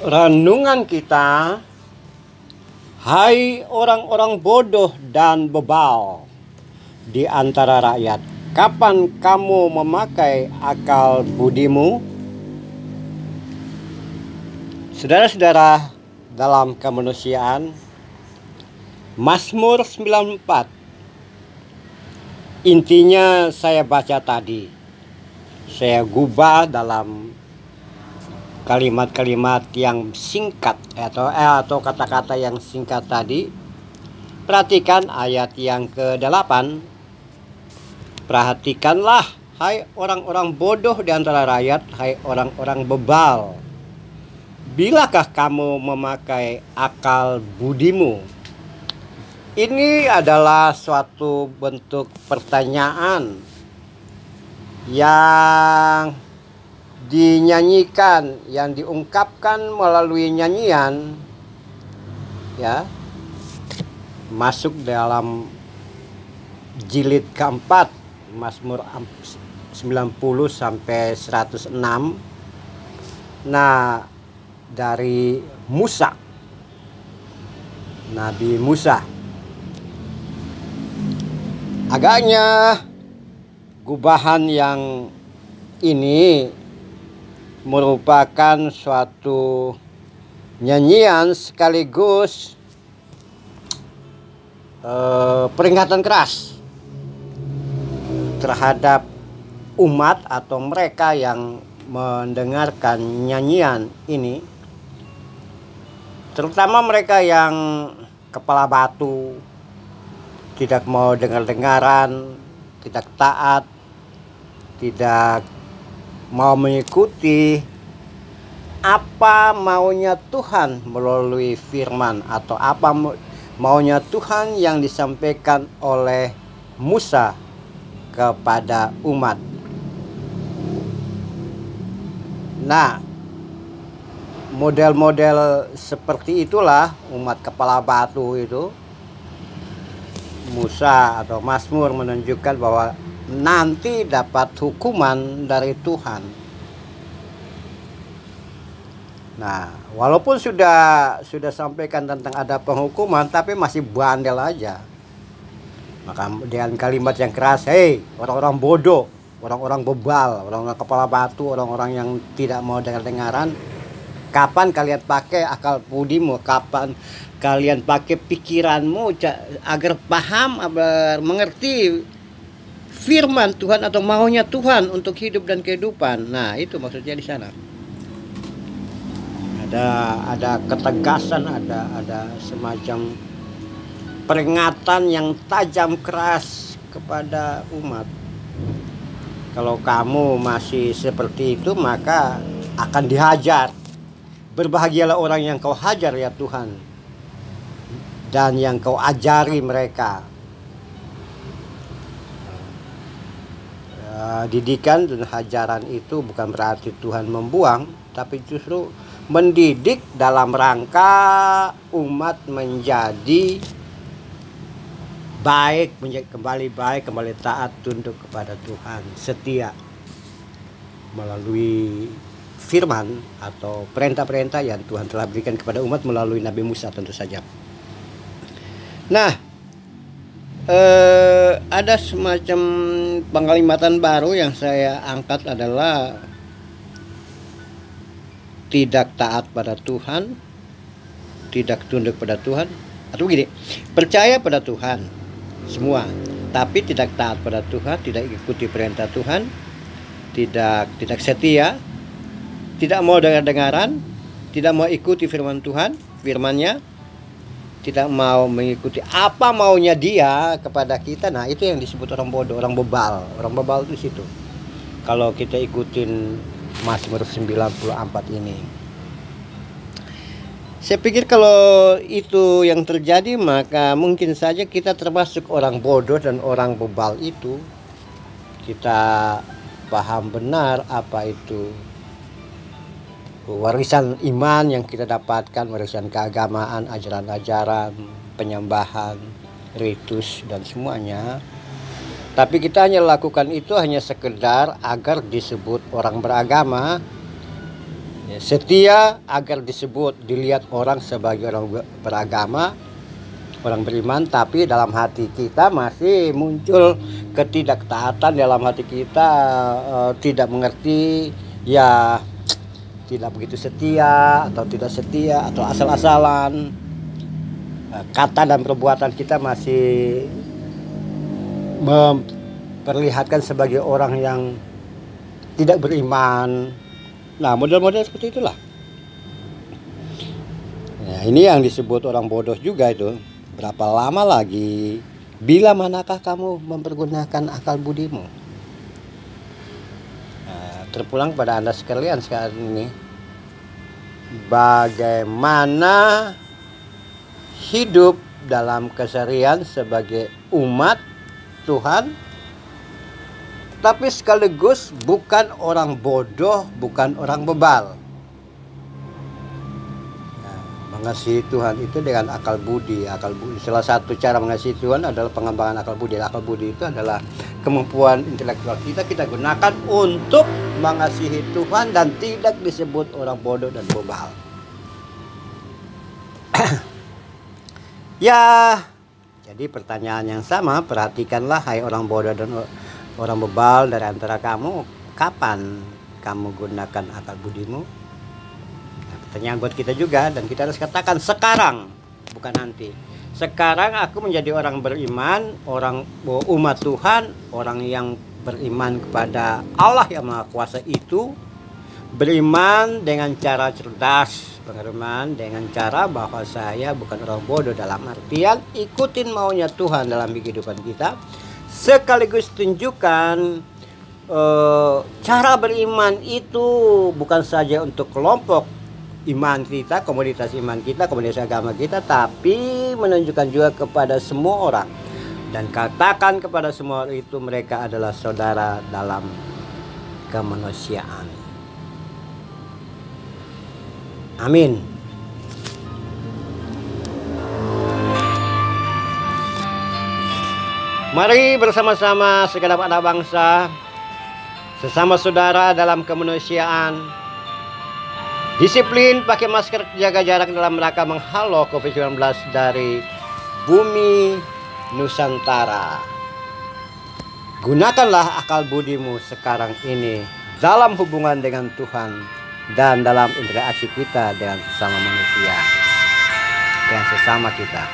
Renungan kita, hai orang-orang bodoh dan bebal di antara rakyat, kapan kamu memakai akal budimu? Saudara-saudara dalam kemanusiaan, Mazmur 94. Intinya saya baca tadi, saya gubah dalam kalimat-kalimat yang singkat atau kata-kata yang singkat tadi. Perhatikan ayat yang ke-8. Perhatikanlah, hai orang-orang bodoh di antara rakyat, hai orang-orang bebal, bilakah kamu memakai akal budimu? Ini adalah suatu bentuk pertanyaan yang dinyanyikan, yang diungkapkan melalui nyanyian, ya, masuk dalam jilid keempat Mazmur 90 sampai 106. Nah, dari Musa, Nabi Musa. Agaknya gubahan yang ini merupakan suatu nyanyian sekaligus peringatan keras terhadap umat atau mereka yang mendengarkan nyanyian ini, terutama mereka yang kepala batu, tidak mau dengar-dengaran, tidak taat, tidak mau mengikuti apa maunya Tuhan melalui firman, atau apa maunya Tuhan yang disampaikan oleh Musa kepada umat. Nah, model-model seperti itulah umat kepala batu itu. Musa atau Mazmur menunjukkan bahwa nanti dapat hukuman dari Tuhan. Nah, walaupun sudah sampaikan tentang ada penghukuman, tapi masih bandel aja. Maka dengan kalimat yang keras, hei orang-orang bodoh, orang-orang bebal, orang-orang kepala batu, orang-orang yang tidak mau dengar-dengaran, kapan kalian pakai akal budimu? Kapan kalian pakai pikiranmu agar paham, agar mengerti firman Tuhan atau maunya Tuhan untuk hidup dan kehidupan? Nah, itu maksudnya di sana. Ada ketegasan, ada semacam peringatan yang tajam keras kepada umat. Kalau kamu masih seperti itu, maka akan dihajar. Berbahagialah orang yang kau hajar ya Tuhan, dan yang kau ajari mereka. Didikan dan hajaran itu bukan berarti Tuhan membuang, tapi justru mendidik dalam rangka umat menjadi baik, kembali taat, tunduk kepada Tuhan, setia melalui firman atau perintah-perintah yang Tuhan telah berikan kepada umat melalui Nabi Musa tentu saja. Nah, ada semacam pengalimatan baru yang saya angkat adalah tidak taat pada Tuhan, tidak tunduk pada Tuhan, atau begini, percaya pada Tuhan semua, tapi tidak taat pada Tuhan, tidak ikuti perintah Tuhan, tidak setia, tidak mau dengar-dengaran, tidak mau ikuti firman Tuhan, firman-Nya, tidak mau mengikuti apa maunya dia kepada kita. Nah, itu yang disebut orang bodoh, orang bebal. Orang bebal itu situ. Kalau kita ikutin Mazmur 94 ini, saya pikir kalau itu yang terjadi, maka mungkin saja kita termasuk orang bodoh dan orang bebal itu. Kita paham benar apa itu warisan iman yang kita dapatkan, warisan keagamaan, ajaran-ajaran, penyembahan, ritus, dan semuanya. Tapi kita hanya lakukan itu hanya sekedar agar disebut orang beragama, Ya, setia agar dilihat orang sebagai orang beragama, orang beriman, tapi dalam hati kita masih muncul ketidaktaatan, dalam hati kita tidak mengerti, ya tidak begitu setia atau tidak setia atau asal-asalan. Kata dan perbuatan kita masih memperlihatkan sebagai orang yang tidak beriman. Nah, model-model seperti itulah. Nah, ini yang disebut orang bodoh juga itu. Berapa lama lagi? Bila manakah kamu mempergunakan akal budimu? Nah, terpulang pada Anda sekalian sekarang ini. Bagaimana hidup dalam keseharian sebagai umat Tuhan, tapi sekaligus bukan orang bodoh, bukan orang bebal. Nah, mengasihi Tuhan itu dengan akal budi. Akal budi, salah satu cara mengasihi Tuhan adalah pengembangan akal budi. Akal budi itu adalah kemampuan intelektual kita gunakan untuk mengasihi Tuhan dan tidak disebut orang bodoh dan bebal. Ya, jadi pertanyaan yang sama, perhatikanlah hai orang bodoh dan orang bebal dari antara kamu, kapan kamu gunakan akal budimu? Nah, pertanyaan buat kita juga, dan kita harus katakan sekarang, bukan nanti. Sekarang aku menjadi orang beriman, orang umat Tuhan, orang yang beriman kepada Allah yang Maha Kuasa itu, beriman dengan cara cerdas, beriman dengan cara bahwa saya bukan orang bodoh, dalam artian ikutin maunya Tuhan dalam kehidupan kita, sekaligus tunjukkan cara beriman itu bukan saja untuk kelompok iman kita, komunitas iman kita, komunitas agama kita, tapi menunjukkan juga kepada semua orang, dan katakan kepada semua orang itu mereka adalah saudara dalam kemanusiaan. Amin. Mari bersama-sama segenap anak bangsa, sesama saudara dalam kemanusiaan, disiplin pakai masker, jaga jarak dalam rangka menghalau COVID-19 dari bumi Nusantara. Gunakanlah akal budimu sekarang ini dalam hubungan dengan Tuhan dan dalam interaksi kita dengan sesama manusia, dengan sesama kita.